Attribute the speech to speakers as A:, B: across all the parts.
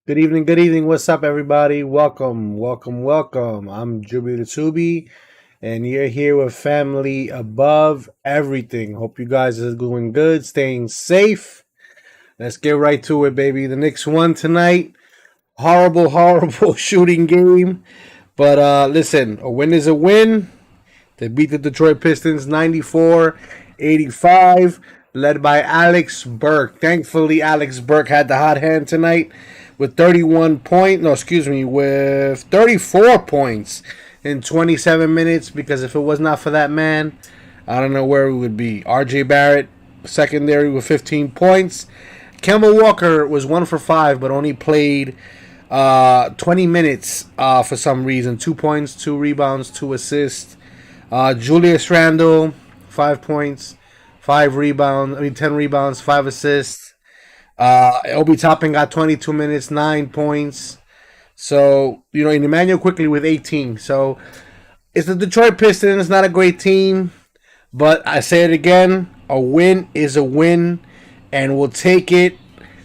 A: Good evening, good evening. What's up, everybody? Welcome, welcome, welcome. I'm Juby the Tubi, and you're here with family above everything. Hope you guys are doing good, staying safe. Let's get right to it, baby. The Knicks won tonight. Horrible, horrible shooting game. But listen, a win is a win. They beat the Detroit Pistons 94-85, led by Alex Burk. Thankfully, Alex Burk had the hot hand tonight with 34 points in 27 minutes, because if it was not for that man, I don't know where we would be. RJ Barrett, secondary, with 15 points. Kemba Walker was 1 for 5, but only played 20 minutes for some reason. 2 points, 2 rebounds, 2 assists. Julius Randle, 5 points, 10 rebounds, 5 assists. Obi Toppin got 22 minutes, 9 points. So, and Emmanuel quickly with 18. So, it's the Detroit Pistons, not a great team. But I say it again, a win is a win, and we'll take it.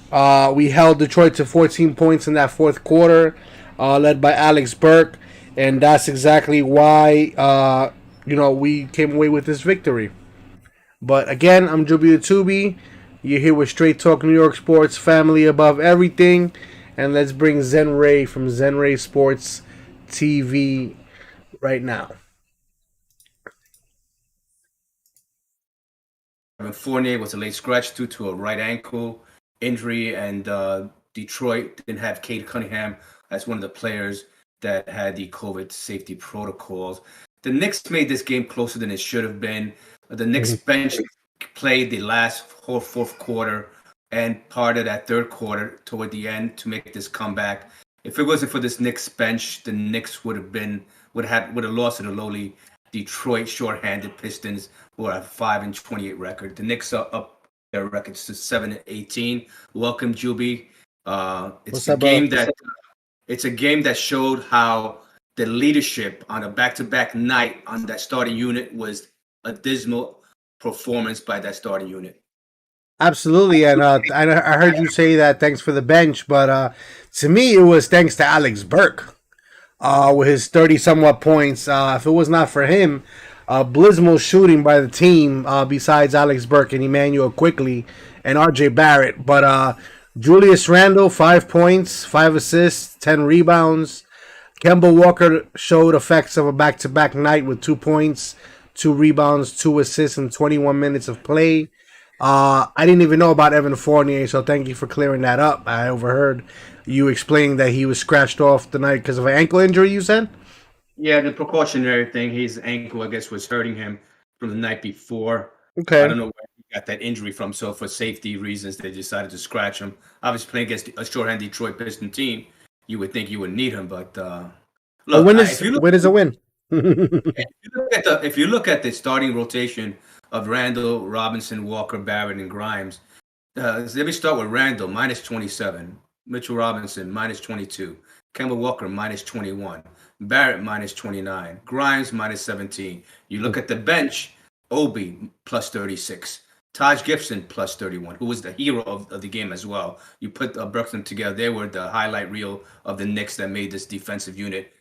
A: We held Detroit to 14 points in that fourth quarter, led by Alex Burk. And that's exactly why, we came away with this victory. But again, I'm Juby the Tubi. You're here with Straight Talk New York Sports, family above everything. And let's bring Zen Ray from Zen Ray Sports TV right now.
B: Fournier was a late scratch due to a right ankle injury, and Detroit didn't have Cade Cunningham as one of the players that had the COVID safety protocols. The Knicks made this game closer than it should have been. The Knicks bench played the last whole fourth quarter and part of that third quarter toward the end to make this comeback. If it wasn't for this Knicks bench, the Knicks would have lost to the lowly Detroit shorthanded Pistons, who are at 5-28 record. The Knicks are up their records to 7-18. Welcome, Juby. It's a game that showed how the leadership on a back-to-back night on that starting unit was a dismal performance by that starting unit.
A: Absolutely, and I heard you say that thanks for the bench, but to me it was thanks to Alex Burk with his 30-somewhat points. If it was not for him, Blismo shooting by the team, besides Alex Burk and Emmanuel Quickly and RJ Barrett. But Julius Randle, 5 points, 5 assists, 10 rebounds. Kemba Walker showed effects of a back-to-back night with 2 points, 2 rebounds, 2 assists in 21 minutes of play. I didn't even know about Evan Fournier, so thank you for clearing that up. I overheard you explaining that he was scratched off the night because of an ankle injury, you said?
B: Yeah, the precautionary thing. His ankle, I guess, was hurting him from the night before.
A: Okay.
B: I don't know where he got that injury from. So for safety reasons, they decided to scratch him. Obviously, playing against a shorthand Detroit Piston team, you would think you would need him. But
A: look, win is a win.
B: If you look at the starting rotation of Randle, Robinson, Walker, Barrett, and Grimes, let me start with Randle, minus 27. Mitchell Robinson, minus 22. Kemba Walker, minus 21. Barrett, minus 29. Grimes, minus 17. You look at the bench, Obi, plus 36. Taj Gibson, plus 31, who was the hero of the game as well. You put Brooklyn together. They were the highlight reel of the Knicks that made this defensive unit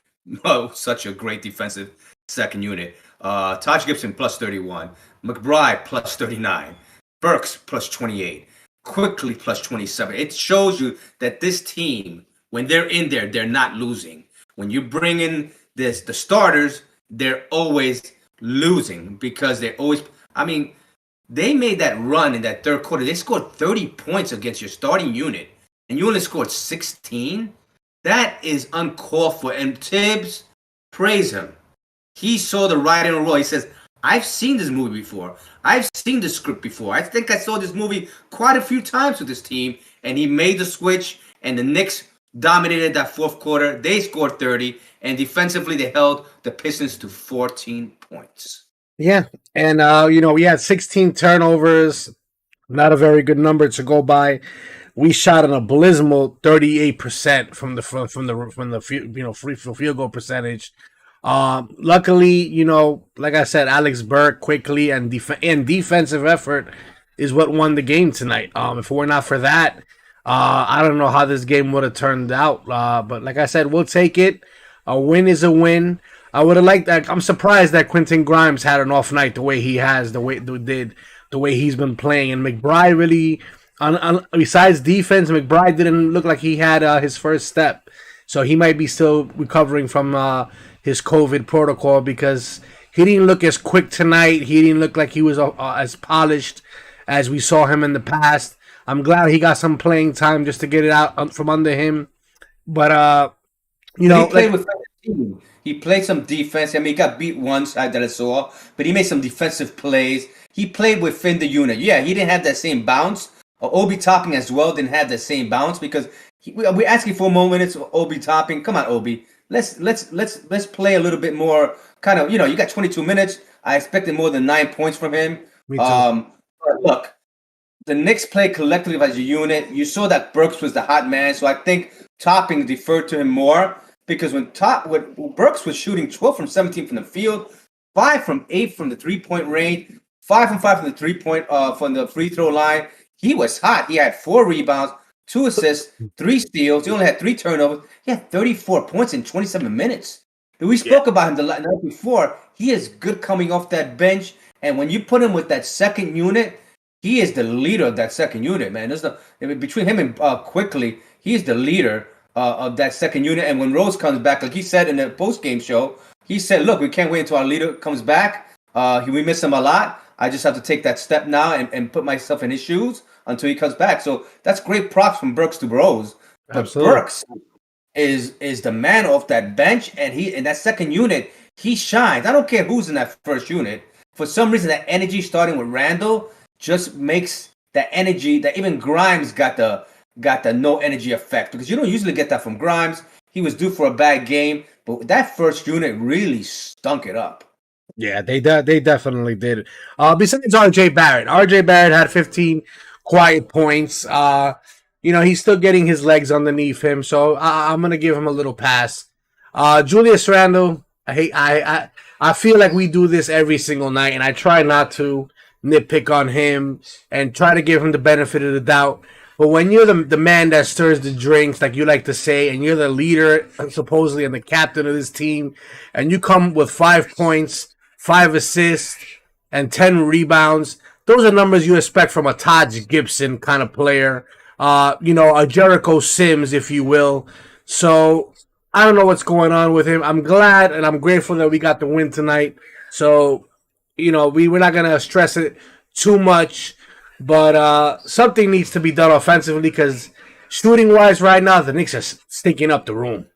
B: such a great defensive second unit. Taj Gibson, plus 31. McBride, plus 39. Burks, plus 28. Quickly, plus 27. It shows you that this team, when they're in there, they're not losing. When you bring in the starters, they're always losing because they made that run in that third quarter. They scored 30 points against your starting unit, and you only scored 16? That is uncalled for. And Tibbs, praise him. He saw the writing on the wall. He says, I've seen this movie before. I've seen the script before. I think I saw this movie quite a few times with this team. And he made the switch, and the Knicks dominated that fourth quarter. They scored 30, and defensively they held the Pistons to 14 points.
A: Yeah, and we had 16 turnovers, not a very good number to go by. We shot an abysmal 38% from the free field goal percentage. Luckily, like I said, Alex Burk quickly and defensive effort is what won the game tonight. If it were not for that, I don't know how this game would have turned out, but like I said, we'll take it. A win is a win. I would have liked that. I'm surprised that Quentin Grimes had an off night the way he has, the way he's been playing, and McBride really, besides defense, McBride didn't look like he had his first step, so he might be still recovering from his COVID protocol because he didn't look as quick tonight. He didn't look like he was as polished as we saw him in the past. I'm glad he got some playing time just to get it out from under him. But you know,
B: He played with the team. He played some defense. I mean, he got beat once that I saw, but he made some defensive plays. He played within the unit. Yeah, he didn't have that same bounce. Obi Topping as well didn't have that same bounce because we're asking for more minutes. Obi Topping, come on, Obi. Let's play a little bit more. Kind of, you got 22 minutes. I expected more than 9 points from him.
A: me too.
B: But look, the Knicks played collectively as a unit. You saw that Burks was the hot man, so I think Topping deferred to him more because when Burks was shooting 12 from 17 from the field, 5 from 8 from the 3-point range, 5 from 5 from the 3-point from the free throw line. He was hot. He had 4 rebounds, 2 assists, 3 steals. He only had 3 turnovers. He had 34 points in 27 minutes. We spoke about him the night before. He is good coming off that bench, and when you put him with that second unit, he is the leader of that second unit, man. Between him and Quickly, he is the leader of that second unit. And when Rose comes back, like he said in the post-game show, he said, look, we can't wait until our leader comes back. We miss him a lot. I just have to take that step now and put myself in his shoes until he comes back. So that's great props from Burks to Rose. But
A: Absolutely.
B: Burks is the man off that bench, and he in that second unit, he shines. I don't care who's in that first unit. For some reason, that energy starting with Randall just makes that energy that even Grimes got the no energy effect because you don't usually get that from Grimes. He was due for a bad game, but that first unit really stunk it up.
A: Yeah, they definitely did. Besides RJ Barrett had 15 quiet points. He's still getting his legs underneath him, so I'm gonna give him a little pass. Julius Randle, I feel like we do this every single night, and I try not to nitpick on him and try to give him the benefit of the doubt. But when you're the man that stirs the drinks, like you like to say, and you're the leader, supposedly, and the captain of this team, and you come with 5 points, 5 assists, and 10 rebounds, those are numbers you expect from a Taj Gibson kind of player. A Jericho Sims, if you will. So I don't know what's going on with him. I'm glad and I'm grateful that we got the win tonight. So, we're not going to stress it too much. But something needs to be done offensively because shooting-wise right now, the Knicks are stinking up the room.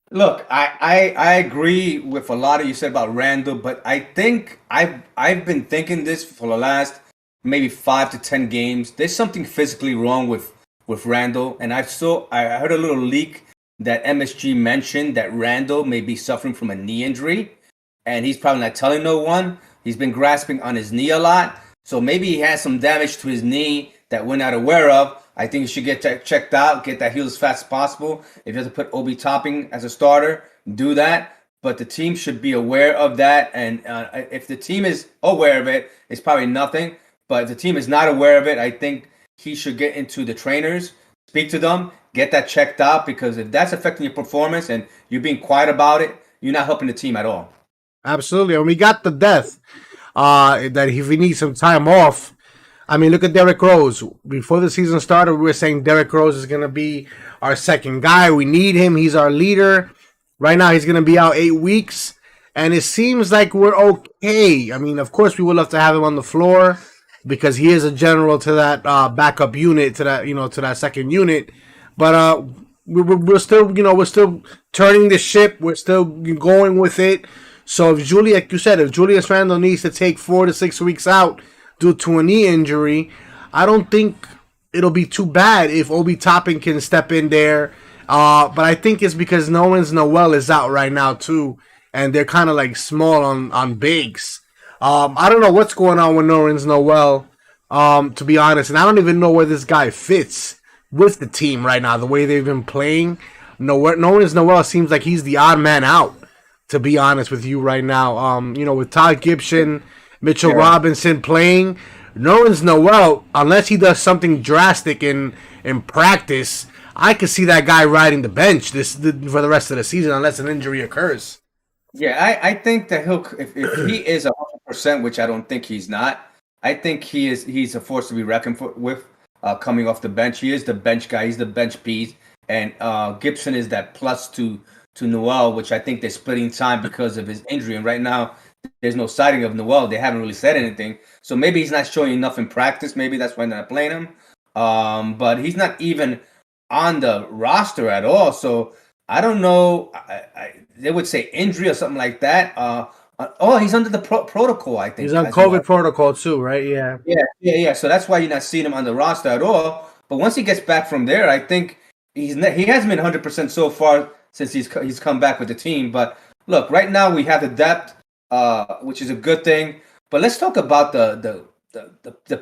B: Look, I agree with a lot of you said about Randall, but I think I've been thinking this for the last maybe 5 to 10 games. There's something physically wrong with Randall, and I heard a little leak that MSG mentioned that Randall may be suffering from a knee injury, and he's probably not telling no one. He's been grasping on his knee a lot, so maybe he has some damage to his knee that we're not aware of. I think he should get checked out, get that healed as fast as possible. If you have to put Obi Topping as a starter, do that. But the team should be aware of that, and if the team is aware of it, it's probably nothing. But if the team is not aware of it, I think he should get into the trainers, speak to them, get that checked out, because if that's affecting your performance and you're being quiet about it, you're not helping the team at all.
A: Absolutely. And we got the death that if he needs some time off. I mean, look at Derrick Rose. Before the season started, we were saying Derrick Rose is going to be our second guy. We need him. He's our leader. Right now, he's going to be out 8 weeks. And it seems like we're okay. I mean, of course, we would love to have him on the floor because he is a general to that backup unit, to that second unit. But we're still turning the ship. We're still going with it. So like you said, if Julius Randle needs to take 4 to 6 weeks out due to a knee injury, I don't think it'll be too bad if Obi Toppin can step in there. But I think it's because Nerlens Noel is out right now too, and they're kind of like small on bigs. I don't know what's going on with Nerlens Noel, to be honest, and I don't even know where this guy fits with the team right now. The way they've been playing, Nerlens Noel seems like he's the odd man out, to be honest with you right now. With Todd Gibson, Mitchell Robinson playing, Nerlens Noel, unless he does something drastic in practice, I could see that guy riding the bench for the rest of the season unless an injury occurs.
B: Yeah, I think that if he is 100%, which I don't think he's not. I think he's a force to be reckoned with. Coming off the bench, he is the bench guy. He's the bench piece, and Gibson is that plus to Noel, which I think they're splitting time because of his injury. And right now, there's no sighting of Noel. They haven't really said anything, so maybe he's not showing enough in practice. Maybe that's why they're not playing him. But he's not even on the roster at all. So I don't know. They would say injury or something like that. He's under the protocol, I think.
A: He's on COVID protocol too, right? Yeah.
B: Yeah. So that's why you're not seeing him on the roster at all. But once he gets back from there, I think he hasn't been 100% so far since he's come back with the team. But look, right now we have the depth, which is a good thing. But let's talk about the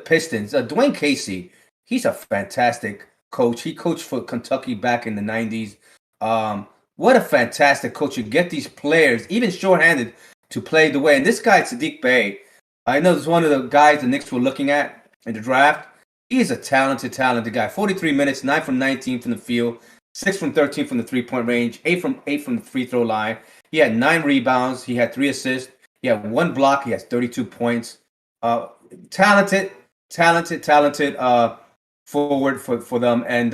B: Pistons. Dwayne Casey, he's a fantastic coach. He coached for Kentucky back in the 90s. What a fantastic coach. You get these players, even shorthanded, to play the way. And this guy, Sadiq Bey, I know this is one of the guys the Knicks were looking at in the draft. He is a talented guy. 43 minutes, 9 from 19 from the field, 6 from 13 from the three-point range, 8 from the free throw line. He had 9 rebounds. He had 3 assists. He had 1 block. He has 32 points. Talented forward for them. And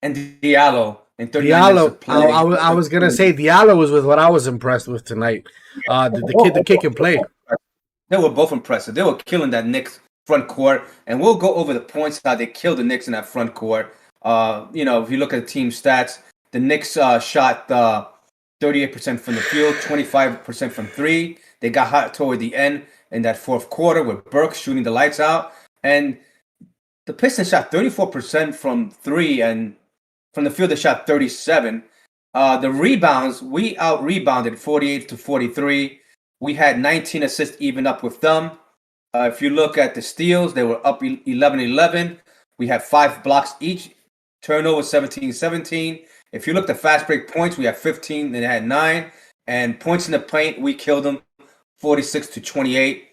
B: Diallo.
A: Diallo, I was gonna say Diallo was with what I was impressed with tonight. The kid can play.
B: They were both impressive. They were killing that Knicks front court, and we'll go over the points how they killed the Knicks in that front court. If you look at the team stats, the Knicks shot 38% from the field, 25% from 3. They got hot toward the end in that fourth quarter with Burk shooting the lights out, and the Pistons shot 34% from 3 and. From the field, they shot 37. The rebounds, we out-rebounded 48 to 43. We had 19 assists even up with them. If you look at the steals, they were up 11-11. We had 5 blocks each. Turnover 17-17. If you look at fast break points, we had 15 and they had 9. And points in the paint, we killed them 46 to 28.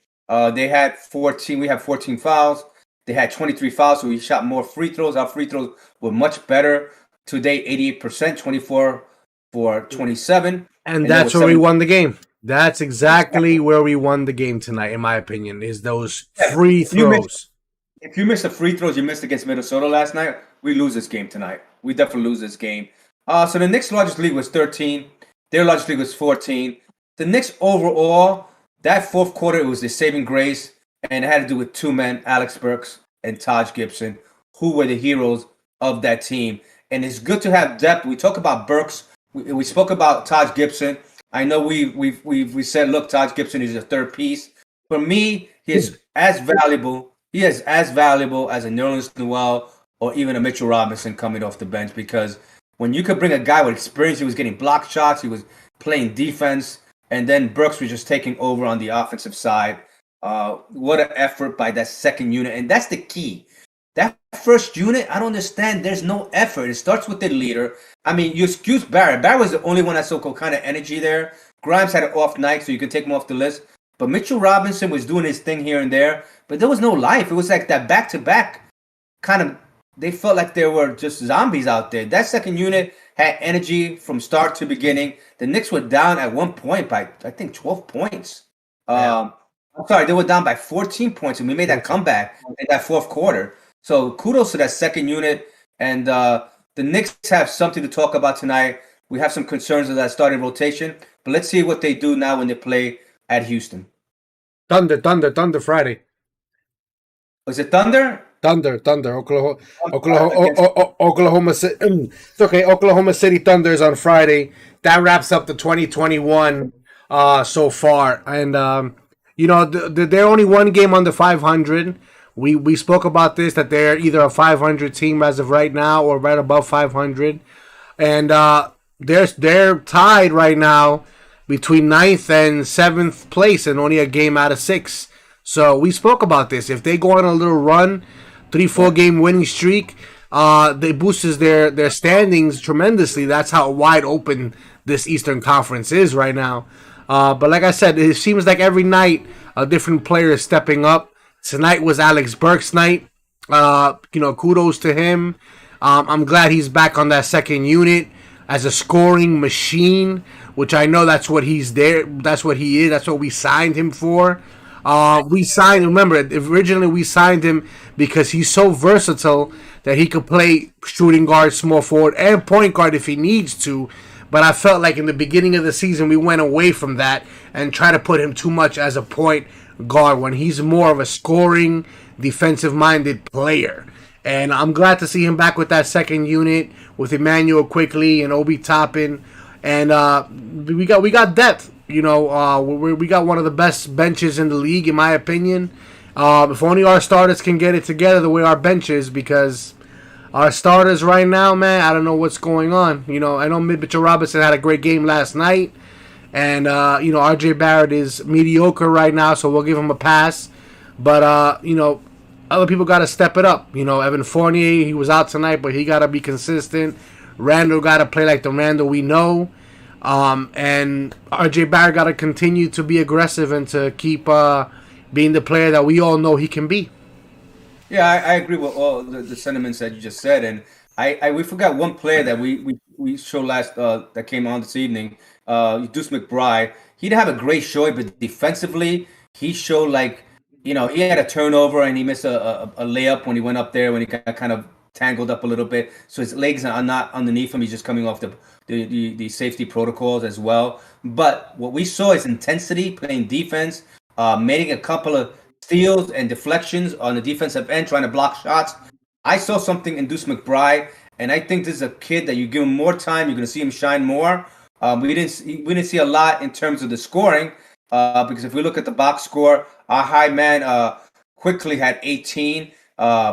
B: They had 14. We had 14 fouls. They had 23 fouls, so we shot more free throws. Our free throws were much better. Today, 88%, 24 for 27.
A: And that's where we won the game. That's exactly where we won the game tonight, in my opinion, is those free throws.
B: If you miss the free throws you missed against Minnesota last night, we lose this game tonight. We definitely lose this game. So the Knicks' largest lead was 13. Their largest lead was 14. The Knicks overall, that fourth quarter, it was the saving grace, and it had to do with 2 men, Alex Burk and Taj Gibson, who were the heroes of that team. And it's good to have depth. We talk about Burks. We spoke about Taj Gibson. I know we said, look, Taj Gibson is a third piece. For me, he is as valuable. He is as valuable as a Nerlens Noel or even a Mitchell Robinson coming off the bench, because when you could bring a guy with experience, he was getting block shots, he was playing defense, and then Burks was just taking over on the offensive side. What an effort by that second unit, and that's the key. That first unit, I don't understand. There's no effort. It starts with the leader. I mean, you excuse Barrett. Barrett was the only one that saw kind of energy there. Grimes had an off night, so you can take him off the list. But Mitchell Robinson was doing his thing here and there, but there was no life. It was like that back-to-back kind of, they felt like there were just zombies out there. That second unit had energy from start to beginning. The Knicks were down at one point by, I think, 12 points. I'm sorry, they were down by 14 points, and we made that comeback in that fourth quarter. So kudos to that second unit. And the Knicks have something to talk about tonight. We have some concerns of that starting rotation. But let's see what they do now when they play at Houston.
A: Thunder Friday.
B: Was it Thunder?
A: Thunder. Oklahoma City. It's okay. Oklahoma City Thunder is on Friday. That wraps up the 2021 so far. And, they're only one game under 500. We spoke about this, that they're either a 500 team as of right now or right above 500. And they're tied right now between 9th and 7th place and only a game out of 6. So we spoke about this. If they go on a little run, 3-4 game winning streak, they boosts their standings tremendously. That's how wide open this Eastern Conference is right now. But like I said, it seems like every night a different player is stepping up. Tonight was Alex Burke's night. Kudos to him. I'm glad he's back on that second unit as a scoring machine, which I know that's what he's there. That's what he is. That's what we signed him for. We signed. Remember, originally we signed him because he's so versatile that he could play shooting guard, small forward, and point guard if he needs to. But I felt like in the beginning of the season we went away from that and tried to put him too much as a point guard when he's more of a scoring, defensive-minded player. And I'm glad to see him back with that second unit with Emmanuel Quickly and Obi Toppin. And we got depth. We got one of the best benches in the league, in my opinion. If only our starters can get it together the way our bench is, because our starters right now, man, I don't know what's going on. I know Mitchell Robinson had a great game last night, and R.J. Barrett is mediocre right now, so we'll give him a pass. But other people got to step it up. Evan Fournier, he was out tonight, but he got to be consistent. Randall got to play like the Randall we know. And RJ Barrett got to continue to be aggressive and to keep being the player that we all know he can be.
B: Yeah, I agree with all the sentiments that you just said, and we forgot one player that we showed last that came on this evening, Deuce McBride. He didn't have a great showing, but defensively, he showed he had a turnover and he missed a layup when he went up there when he got kind of tangled up a little bit, so his legs are not underneath him. He's just coming off the safety protocols as well. But what we saw is intensity, playing defense, making a couple of steals and deflections on the defensive end, trying to block shots. I saw something in Deuce McBride, and I think this is a kid that you give him more time, you're going to see him shine more. We didn't see a lot in terms of the scoring, because if we look at the box score, our high man Quickly had 18.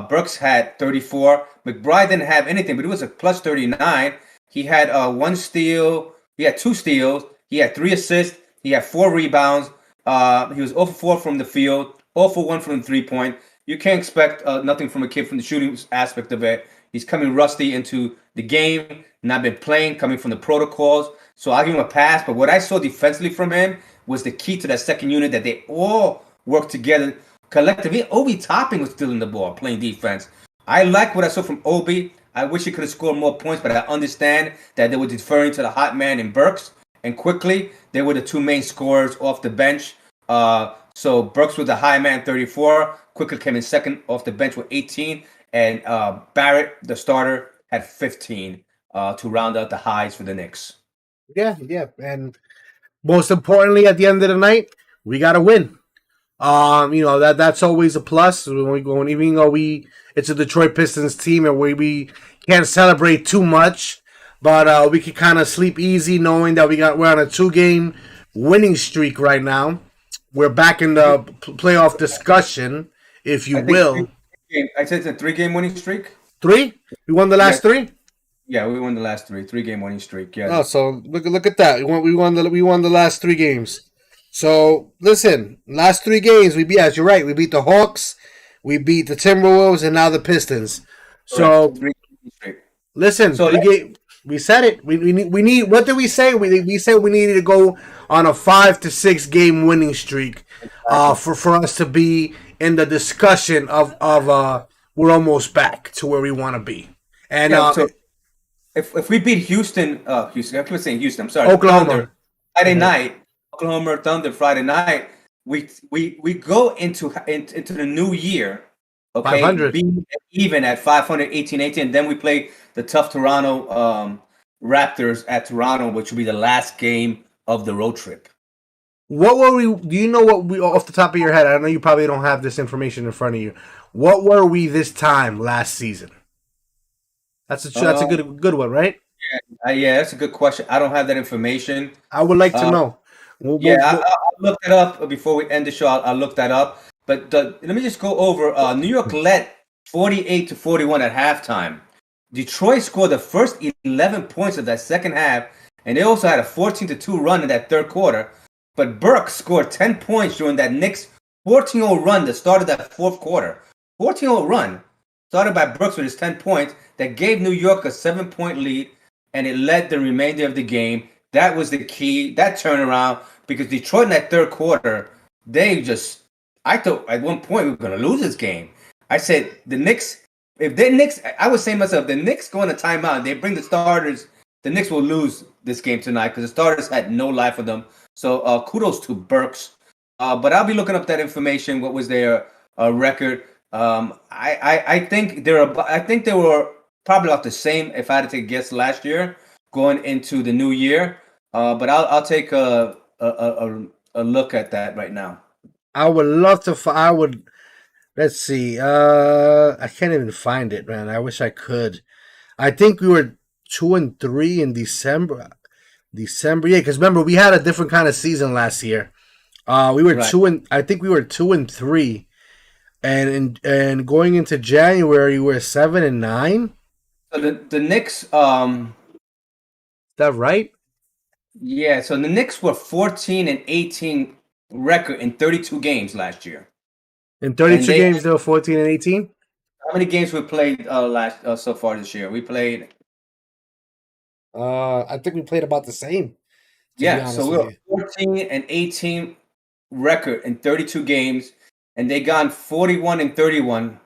B: Brooks had 34. McBride didn't have anything, but it was a plus 39. He had one steal. He had 2 steals. He had 3 assists. He had 4 rebounds. He was 0 for 4 from the field, 0 for 1 from the 3-point. You can't expect nothing from a kid from the shooting aspect of it. He's coming rusty into the game, not been playing, coming from the protocols. So I'll give him a pass. But what I saw defensively from him was the key to that second unit, that they all work together collectively. Obi Toppin was still in the ball, playing defense. I like what I saw from Obi. I wish he could have scored more points, but I understand that they were deferring to the hot man in Burks. And Quickly, they were the 2 main scorers off the bench. So Burks was the high man, 34. Quickly came in second off the bench with 18. And Barrett, the starter, had 15 to round out the highs for the Knicks.
A: Yeah. And most importantly, at the end of the night, we got to win. That's always a plus when we go, even though it's a Detroit Pistons team and we can't celebrate too much, but we can kind of sleep easy knowing that we're on a 2-game winning streak right now. We're back in the playoff discussion, if you will.
B: I said it's a 3-game winning streak.
A: 3? We won the last 3.
B: Yeah, we won the last 3. 3-game winning streak. Yeah.
A: Oh, so look at that. We won the last 3 games. So listen, last 3 games we beat. As you're right, we beat the Hawks, we beat the Timberwolves, and now the Pistons. So listen, we said it. We need. What did we say? We said we needed to go on a 5 to 6 game winning streak, for us to be in the discussion of we're almost back to where we want to be. And
B: so if we beat Houston, I keep saying Houston. I'm sorry,
A: Oklahoma
B: Friday night. Oklahoma Thunder Friday night. We go into the new year, okay,
A: 500,
B: being even at 518. Then we play the tough Toronto Raptors at Toronto, which will be the last game of the road trip.
A: What were we? Do you know what we, off the top of your head? I know you probably don't have this information in front of you. What were we this time last season? That's a good one, right?
B: Yeah, that's a good question. I don't have that information.
A: I would like to know.
B: I'll look that up before we end the show. I'll look that up. But let me just go over. New York led 48-41 at halftime. Detroit scored the first 11 points of that second half, and they also had a 14-2 run in that third quarter. But Burke scored 10 points during that Knicks 14-0 run that started that fourth quarter. 14-0 run started by Brooks with his 10 points that gave New York a 7-point lead, and it led the remainder of the game. That was the key, that turnaround, because Detroit in that third quarter, they just I thought at one point we were going to lose this game. I said the Knicks. If the Knicks, I was saying to myself, the Knicks go on a timeout and they bring the starters. The Knicks will lose this game tonight because the starters had no life for them. So kudos to Burks. But I'll be looking up that information. What was their record? I think I think they were probably about the same. If I had to take a guess, last year going into the new year. But I'll take a look at that right now.
A: I would love to. I would. Let's see. I can't even find it, man. I wish I could. I think we were 2-3 in December. December, yeah, because remember we had a different kind of season last year. We were
B: Right.
A: I think we were 2-3, and going into January we were 7-9.
B: So the Knicks,
A: Is that right?
B: yeah. So the Knicks were 14-18 record in 32 games last year.
A: In
B: And
A: 32 games, they were 14-18.
B: how many games we played last so far this year? We played,
A: I think we played about the same. To be
B: yeah.
A: honest
B: So we
A: with
B: were
A: you,
B: 14-18 record in 32 games, and they gone 41-31.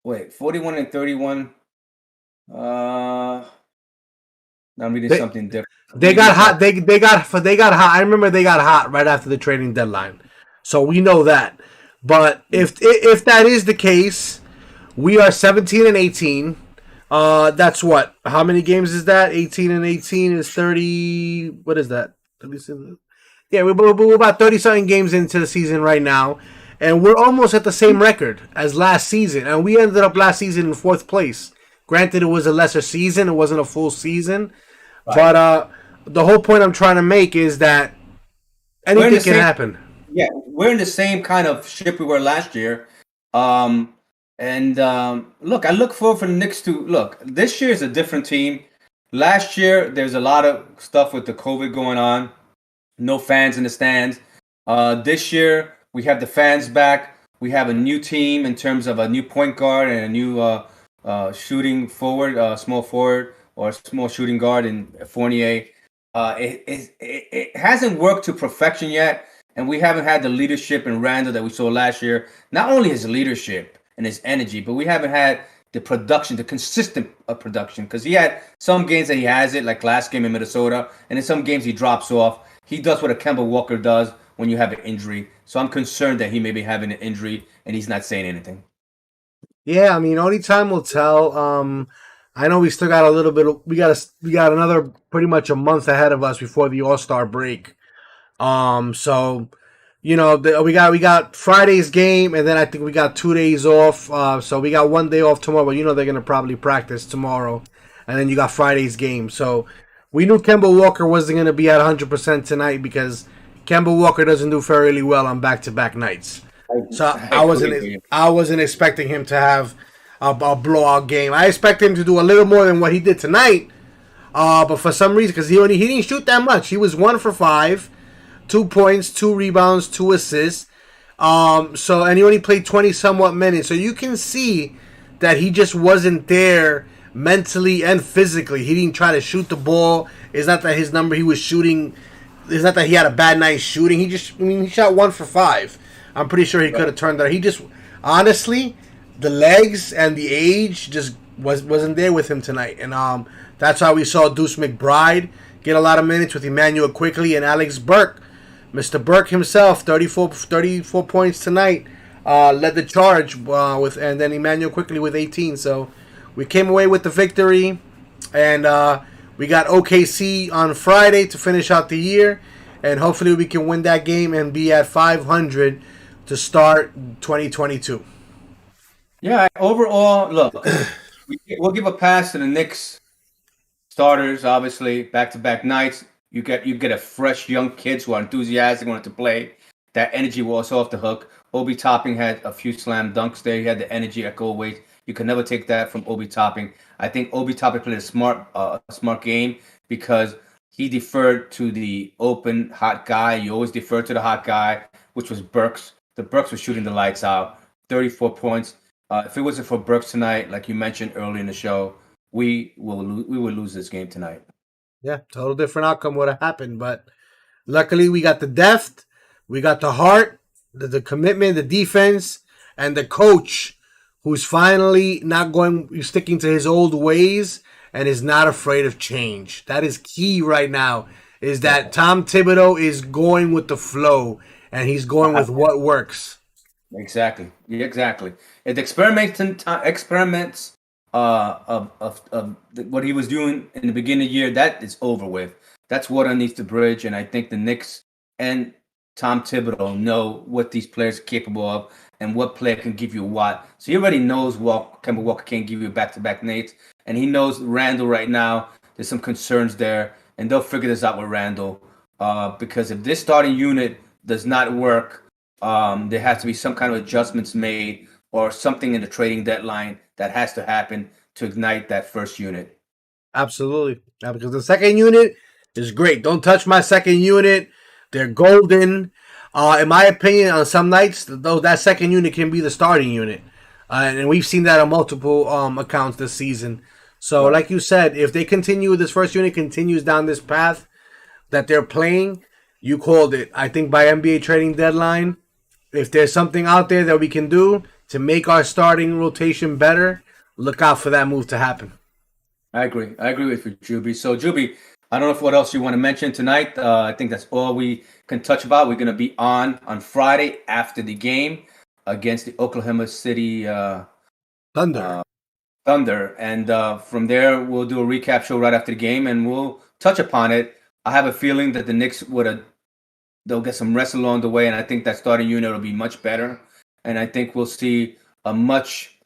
B: Wait, 41-31. Now I'm reading
A: they
B: something different.
A: they got hot. They got hot. I remember they got hot right after the trading deadline, so we know that. But if that is the case, we are 17-18. That's what? How many games is that? 18-18 is 30. What is that? Let me see. Yeah, we're about 30 something games into the season right now, and we're almost at the same record as last season. And we ended up last season in fourth place. Granted, it was a lesser season; it wasn't a full season.
B: Right.
A: But the whole point I'm trying to make is that
B: We're in
A: anything
B: the
A: can
B: same.
A: happen.
B: Yeah, we're in the same kind of ship we were last year. Um, look, I look forward for the Knicks to look. This year is a different team. Last year, there's a lot of stuff with the COVID going on. No fans in the stands. This year, we have the fans back. We have a new team in terms of a new point guard and a new shooting forward, small forward or small shooting guard in Fournier. It hasn't worked to perfection yet, and we haven't had the leadership in Randall that we saw last year. Not only his leadership and his energy, but we haven't had the production, the consistent production. Because he had some games that he has it, like last game in Minnesota, and in some games he drops off. He does what a Kemba Walker does when you have an injury. So I'm concerned that he may be having an injury and he's not saying anything.
A: Yeah, I mean, only time will tell. I know we still got a little bit. We got another pretty much a month ahead of us before the All-Star break. So we got Friday's game, and then I think we got 2 days off. So we got one day off tomorrow. But they're gonna probably practice tomorrow, and then you got Friday's game. So we knew Kemba Walker wasn't gonna be at 100% tonight because Kemba Walker doesn't do fairly well on back-to-back nights. So I wasn't expecting him to have a blowout game. I expect him to do a little more than what he did tonight. But for some reason, because he didn't shoot that much, he was 1 for 5, 2 points, 2 rebounds, 2 assists. And he only played 20 somewhat minutes. So you can see that he just wasn't there mentally and physically. He didn't try to shoot the ball. It's not that his number he was shooting. It's not that he had a bad night shooting. He shot 1 for 5. I'm pretty sure he could have turned that. He just, honestly, the legs and the age just wasn't there with him tonight. And that's how we saw Deuce McBride get a lot of minutes with Emmanuel Quickly and Alex Burk. Mr. Burke himself, 34 points tonight, led the charge and then Emmanuel Quickly with 18. So we came away with the victory, and we got OKC on Friday to finish out the year, and hopefully we can win that game and be at 500 to start 2022.
B: Yeah, overall, look, we'll give a pass to the Knicks starters. Obviously, back-to-back nights. You get a fresh young kids who are enthusiastic, wanted to play. That energy was off the hook. Obi Topping had a few slam dunks there. He had the energy at go away. You can never take that from Obi Topping. I think Obi Topping played a smart game because he deferred to the open hot guy. You always defer to the hot guy, which was Burks. The Burks was shooting the lights out. 34 points. If it wasn't for Burks tonight, like you mentioned early in the show, we will lose this game tonight.
A: Yeah, total different outcome would have happened, but luckily we got the depth, we got the heart, the commitment, the defense, and the coach who's finally not sticking to his old ways and is not afraid of change. That is key right now, is that Tom Thibodeau is going with the flow and he's going with what works.
B: Exactly. Yeah, exactly. It experiments of what he was doing in the beginning of the year, that is over with. That's water underneath the bridge, and I think the Knicks and Tom Thibodeau know what these players are capable of and what player can give you what. So he already knows Kemba Walker can't give you back-to-back nights, and he knows Randall right now. There's some concerns there, and they'll figure this out with Randall because if this starting unit does not work, there has to be some kind of adjustments made or something in the trading deadline that has to happen to ignite that first unit.
A: Absolutely. Yeah, because the second unit is great. Don't touch my second unit. They're golden. In my opinion, on some nights, though, that second unit can be the starting unit. And we've seen that on multiple accounts this season. So, like you said, if they continue, this first unit continues down this path that they're playing, you called it. I think by NBA trading deadline, if there's something out there that we can do to make our starting rotation better, look out for that move to happen.
B: I agree. I agree with you, Juby. So, Juby, I don't know if what else you want to mention tonight. I think that's all we can touch about. We're going to be on Friday after the game against the Oklahoma City
A: Thunder.
B: And from there, we'll do a recap show right after the game, and we'll touch upon it. I have a feeling that the Knicks they'll get some rest along the way, and I think that starting unit will be much better. And I think we'll see a much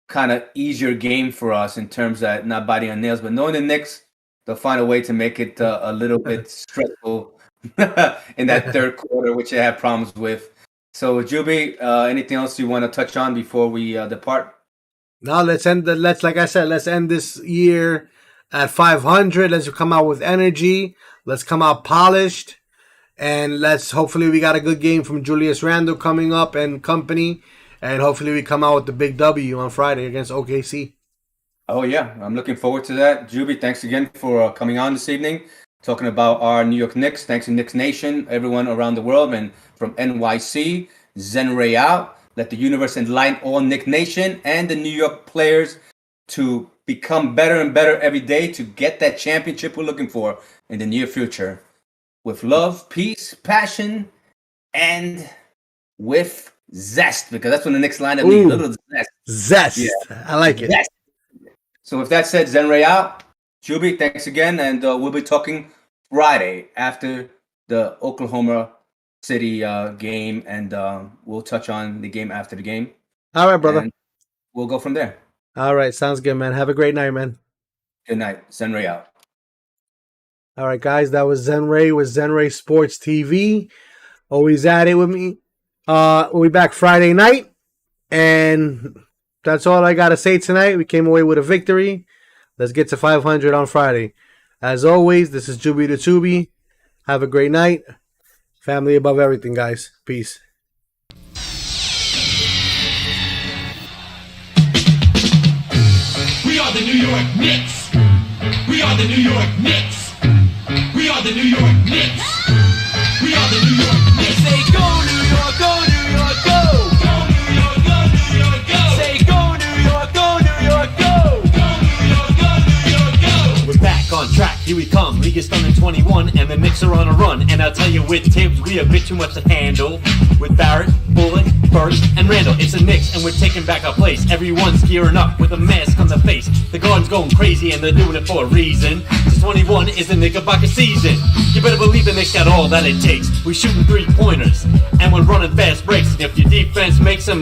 B: kind of easier game for us in terms of not biting on nails. But knowing the Knicks, they'll find a way to make it a little bit stressful in that third quarter, which they have problems with. So, Juby, anything else you want to touch on before we depart?
A: No, let's end this year at 500. Let's come out with energy. Let's come out polished. And hopefully we got a good game from Julius Randle coming up and company. And hopefully we come out with the big W on Friday against OKC.
B: Oh, yeah. I'm looking forward to that. Juby, thanks again for coming on this evening, talking about our New York Knicks. Thanks to Knicks Nation, everyone around the world, and from NYC, Zen Ray out. Let the universe enlighten all Knicks Nation and the New York players to become better and better every day to get that championship we're looking for in the near future. With love, peace, passion, and with zest, because that's when the Knicks lineup needs a little zest.
A: Zest. Yeah. I like it. Zest.
B: So with that said, Zen Ray out. Juby, thanks again, and we'll be talking Friday after the Oklahoma City game, and we'll touch on the game after the game.
A: All right, brother.
B: And we'll go from there.
A: All right, sounds good, man. Have a great night, man.
B: Good night. Zen Ray out.
A: All right, guys, that was Zen Ray with Zen Ray Sports TV. Always at it with me. We'll be back Friday night, and that's all I got to say tonight. We came away with a victory. Let's get to 500 on Friday. As always, this is Juby the Tubi. Have a great night. Family above everything, guys. Peace.
C: We are the New York Knicks. We are the New York Knicks. We are the New York Knicks. We are the New York Knicks. Say go New York, go New York, go. Go New York, go New York, go. Say go New York, go New York, go. Go New York, go New York, go. We're back on track, here we come. League is done in 21 and the Knicks are on a run. And I'll tell you with Tibbs, we a bit too much to handle. With Barrett, Bullock, Burk, and Randall, it's the Knicks and we're taking back our place. Everyone's gearing up with a mask on the face. The Garden's going crazy and they're doing it for a reason. 21 is the Knickerbocker season. You better believe the Knicks got all that it takes. We shooting 3-pointers and we're running fast breaks. And if your defense makes them